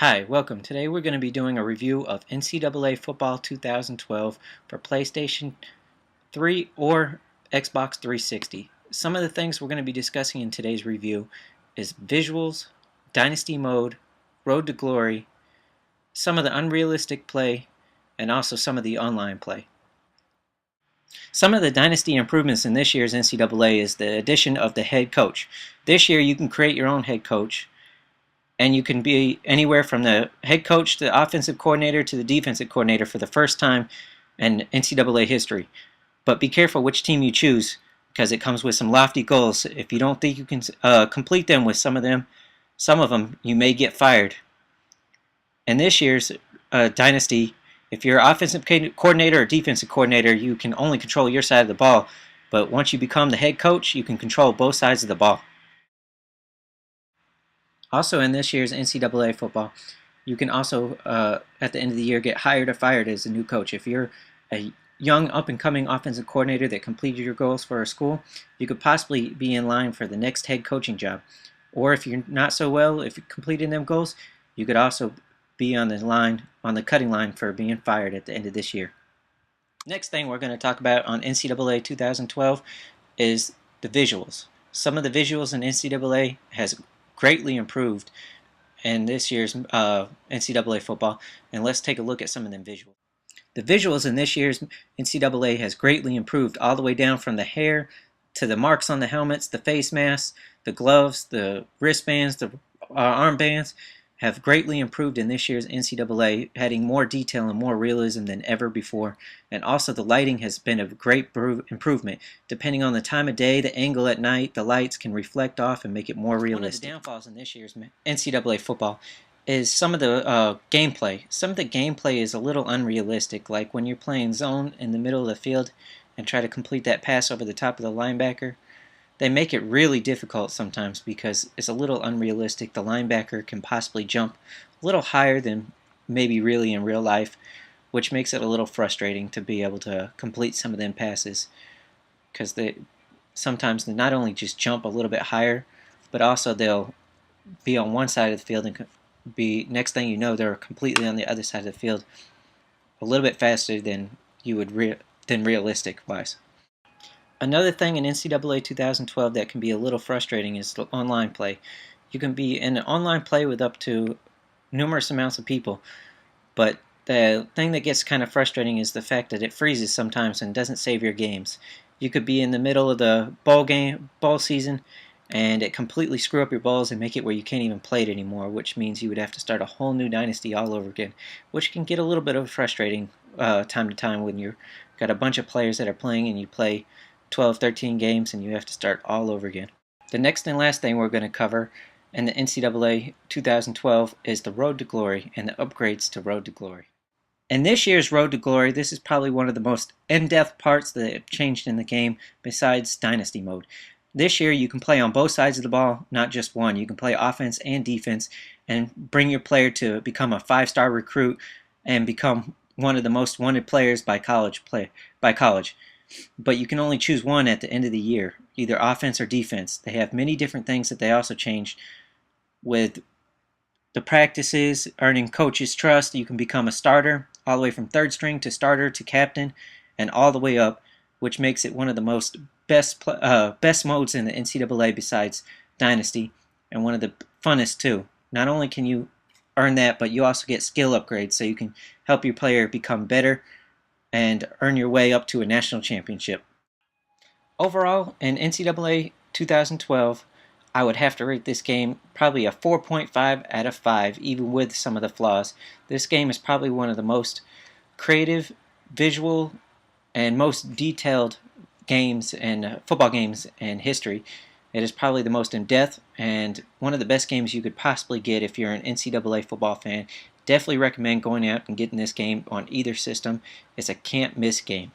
Hi, welcome. Today we're going to be doing a review of NCAA Football 2012 for PlayStation 3 or Xbox 360. Some of the things we're going to be discussing in today's review is visuals, Dynasty Mode, Road to Glory, some of the unrealistic play, and also some of the online play. Some of the Dynasty improvements in this year's NCAA is the addition of the head coach. This year you can create your own head coach, and you can be anywhere from the head coach to the offensive coordinator to the defensive coordinator for the first time in NCAA history. But be careful which team you choose, because it comes with some lofty goals. If you don't think you can complete them with some of them, you may get fired. In this year's Dynasty, if you're offensive coordinator or defensive coordinator, you can only control your side of the ball. But once you become the head coach, you can control both sides of the ball. Also, in this year's NCAA football, you can also, at the end of the year, get hired or fired as a new coach. If you're a young, up-and-coming offensive coordinator that completed your goals for a school, you could possibly be in line for the next head coaching job. Or if you're not so well, if you're completing them goals, you could also be on the cutting line for being fired at the end of this year. Next thing we're going to talk about on NCAA 2012 is the visuals. Some of the visuals in NCAA has greatly improved in this year's NCAA football, and let's take a look at some of them visuals. The visuals in this year's NCAA has greatly improved, all the way down from the hair to the marks on the helmets, the face masks, the gloves, the wristbands, the armbands have greatly improved in this year's NCAA, adding more detail and more realism than ever before. And also the lighting has been a great improvement. Depending on the time of day, the angle at night, the lights can reflect off and make it more realistic. One of the downfalls in this year's NCAA football is some of the gameplay. Some of the gameplay is a little unrealistic, like when you're playing zone in the middle of the field and try to complete that pass over the top of the linebacker. They make it really difficult sometimes because it's a little unrealistic. The linebacker can possibly jump a little higher than maybe really in real life, which makes it a little frustrating to be able to complete some of them passes, because sometimes they not only just jump a little bit higher, but also they'll be on one side of the field and be, next thing you know, they're completely on the other side of the field a little bit faster than you would than realistic wise. Another thing in NCAA 2012 that can be a little frustrating is the online play. You can be in an online play with up to numerous amounts of people, but the thing that gets kind of frustrating is the fact that it freezes sometimes and doesn't save your games. You could be in the middle of the ball season, and it completely screw up your balls and make it where you can't even play it anymore, which means you would have to start a whole new dynasty all over again, which can get a little bit of frustrating time to time when you've got a bunch of players that are playing and you play 12, 13 games and you have to start all over again. The next and last thing we're going to cover in the NCAA 2012 is the Road to Glory and the upgrades to Road to Glory. In this year's Road to Glory, this is probably one of the most in-depth parts that have changed in the game besides Dynasty Mode. This year you can play on both sides of the ball, not just one. You can play offense and defense and bring your player to become a 5-star recruit and become one of the most wanted players by college. But you can only choose one at the end of the year, either offense or defense. They have many different things that they also changed with the practices, earning coaches' trust. You can become a starter, all the way from third string to starter to captain, and all the way up, which makes it one of the best modes in the NCAA besides Dynasty, and one of the funnest too. Not only can you earn that, but you also get skill upgrades, so you can help your player become better and earn your way up to a national championship. Overall, in NCAA 2012, I would have to rate this game probably a 4.5 out of 5, even with some of the flaws. This game is probably one of the most creative, visual, and most detailed games and football games in history. It is probably the most in-depth and one of the best games you could possibly get if you're an NCAA football fan. Definitely recommend going out and getting this game on either system. It's a can't-miss game.